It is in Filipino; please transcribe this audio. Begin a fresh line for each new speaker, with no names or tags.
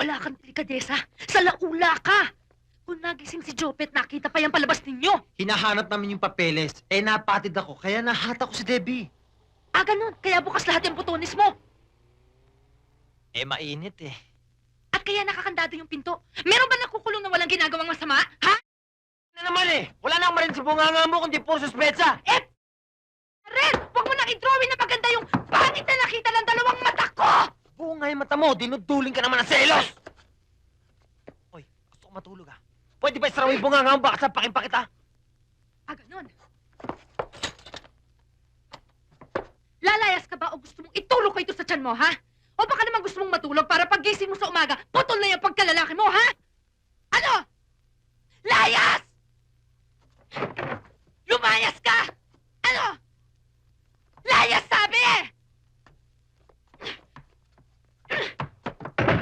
Wala kang delikadesa. Sa laula ka. Kung nagising si Jopet, nakita pa yung palabas ninyo.
Hinahanap namin yung papeles. Eh, napatid ako, kaya nahata ko si Debbie.
Ah, ganun. Kaya bukas lahat yung putonis mo.
Eh, mainit eh.
At kaya nakakandado yung pinto. Meron ba nakukulong na walang ginagawang masama? Ha?
Na naman eh! Wala nang marin sa bunganga mo, kundi puro suspetsa!
Eh, Ren! Huwag mo nang i-drawing na maganda yung pangit na nakita ng dalawang mata ko!
Buong nga yung mata mo, dinuduling ka naman ng selos! Hoy, gusto ko matulog ah. Pwede ba isara mo yung bunganga mo, baka sapakin pa kita?
Ah, ganun. Lalayas ka ba o gusto mong itulog ko ito sa tiyan mo, ha? O baka naman gusto mong matulog para paggising mo sa umaga, putol na yung